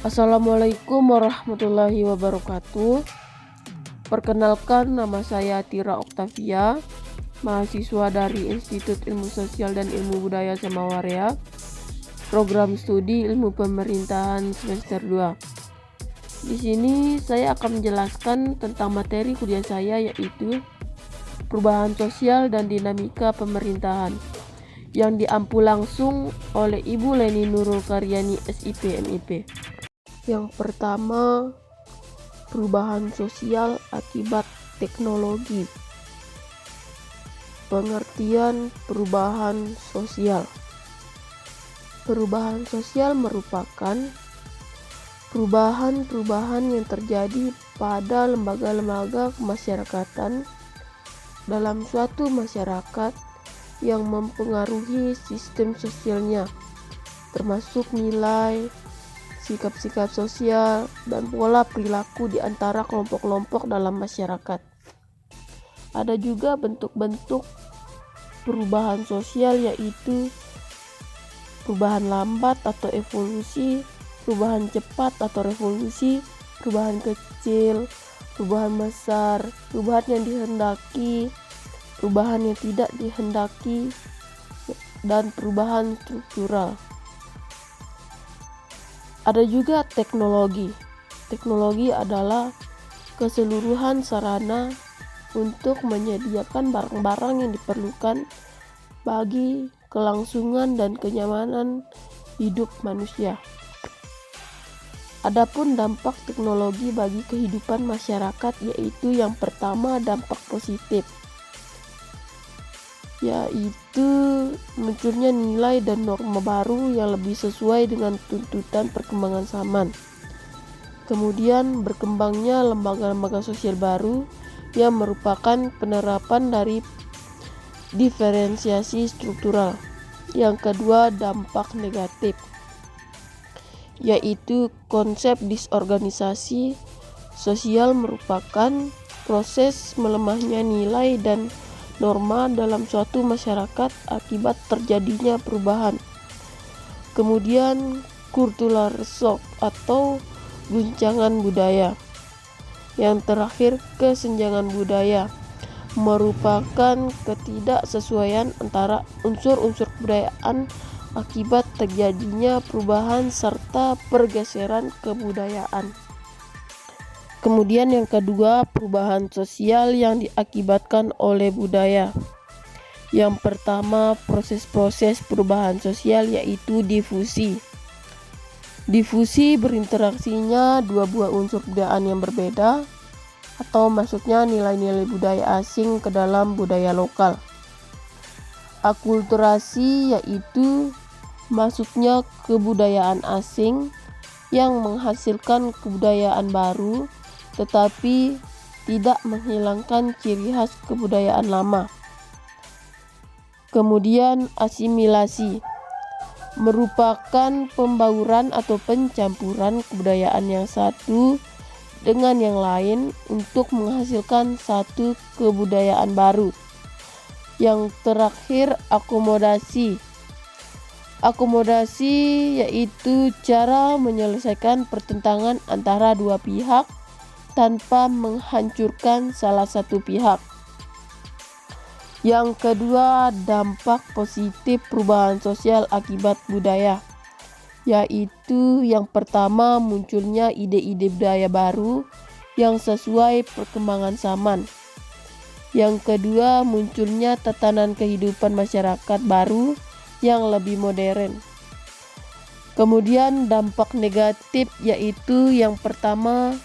Assalamualaikum warahmatullahi wabarakatuh. Perkenalkan, nama saya Tira Oktavia, mahasiswa dari Institut Ilmu Sosial dan Ilmu Budaya Samawaria, program studi Ilmu Pemerintahan semester 2. Di sini saya akan menjelaskan tentang materi kuliah saya, yaitu perubahan sosial dan dinamika pemerintahan, yang diampu langsung oleh Ibu Leni Nurul Karyani SIP MIP. Yang pertama, perubahan sosial akibat teknologi. Pengertian perubahan sosial. Perubahan sosial merupakan perubahan-perubahan yang terjadi pada lembaga-lembaga kemasyarakatan dalam suatu masyarakat yang mempengaruhi sistem sosialnya, termasuk nilai, sikap-sikap sosial, dan pola perilaku di antara kelompok-kelompok dalam masyarakat. Ada juga bentuk-bentuk perubahan sosial, yaitu perubahan lambat atau evolusi, perubahan cepat atau revolusi, perubahan kecil, perubahan besar, perubahan yang dihendaki, perubahan yang tidak dihendaki, dan perubahan struktural. Ada juga teknologi. Teknologi adalah keseluruhan sarana untuk menyediakan barang-barang yang diperlukan bagi kelangsungan dan kenyamanan hidup manusia. Adapun dampak teknologi bagi kehidupan masyarakat, yaitu yang pertama, dampak positif, yaitu munculnya nilai dan norma baru yang lebih sesuai dengan tuntutan perkembangan zaman. Kemudian berkembangnya lembaga-lembaga sosial baru yang merupakan penerapan dari diferensiasi struktural. Yang kedua, dampak negatif, yaitu konsep disorganisasi sosial merupakan proses melemahnya nilai dan norma dalam suatu masyarakat akibat terjadinya perubahan. Kemudian cultural shock atau guncangan budaya. Yang terakhir, kesenjangan budaya merupakan ketidaksesuaian antara unsur-unsur kebudayaan akibat terjadinya perubahan serta pergeseran kebudayaan. Kemudian yang kedua, perubahan sosial yang diakibatkan oleh budaya. Yang pertama, proses-proses perubahan sosial, yaitu difusi. Difusi berinteraksinya dua buah unsur kebudayaan yang berbeda, atau maksudnya nilai-nilai budaya asing ke dalam budaya lokal. Akulturasi yaitu maksudnya kebudayaan asing yang menghasilkan kebudayaan baru tetapi tidak menghilangkan ciri khas kebudayaan lama. Kemudian asimilasi merupakan pembauran atau pencampuran kebudayaan yang satu dengan yang lain untuk menghasilkan satu kebudayaan baru. Yang terakhir, akomodasi. Akomodasi yaitu cara menyelesaikan pertentangan antara dua pihak tanpa menghancurkan salah satu pihak. Yang kedua, dampak positif perubahan sosial akibat budaya, yaitu yang pertama, munculnya ide-ide budaya baru yang sesuai perkembangan zaman. Yang kedua, munculnya tatanan kehidupan masyarakat baru yang lebih modern. Kemudian dampak negatif, yaitu yang pertama,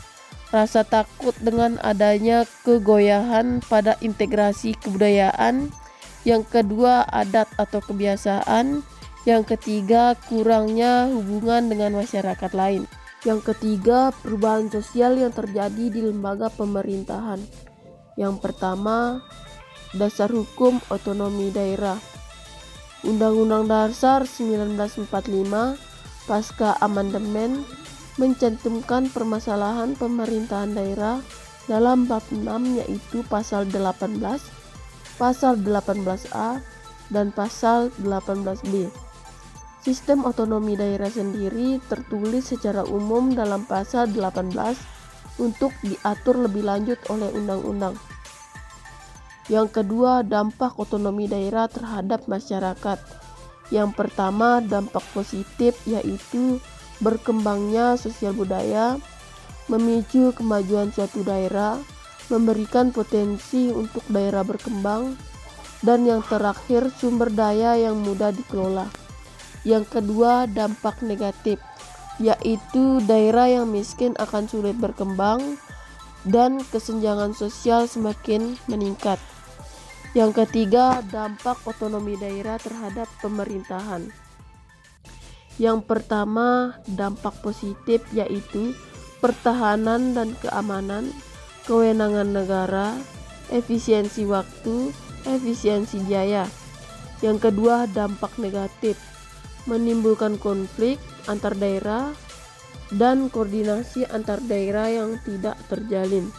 rasa takut dengan adanya kegoyahan pada integrasi kebudayaan. Yang kedua, adat atau kebiasaan. Yang ketiga, kurangnya hubungan dengan masyarakat lain. Yang ketiga, perubahan sosial yang terjadi di lembaga pemerintahan. Yang pertama, dasar hukum otonomi daerah. Undang-Undang Dasar 1945 pasca amandemen mencantumkan permasalahan pemerintahan daerah dalam bab 6, yaitu pasal 18, pasal 18A, dan pasal 18B. Sistem otonomi daerah sendiri tertulis secara umum dalam pasal 18 untuk diatur lebih lanjut oleh undang-undang. Yang kedua, dampak otonomi daerah terhadap masyarakat. Yang pertama, dampak positif yaitu berkembangnya sosial budaya, memicu kemajuan suatu daerah, memberikan potensi untuk daerah berkembang, dan yang terakhir, sumber daya yang mudah dikelola. Yang kedua, dampak negatif, yaitu daerah yang miskin akan sulit berkembang dan kesenjangan sosial semakin meningkat. Yang ketiga, dampak otonomi daerah terhadap pemerintahan. Yang pertama, dampak positif yaitu pertahanan dan keamanan, kewenangan negara, efisiensi waktu, efisiensi biaya. Yang kedua, dampak negatif, menimbulkan konflik antar daerah dan koordinasi antar daerah yang tidak terjalin.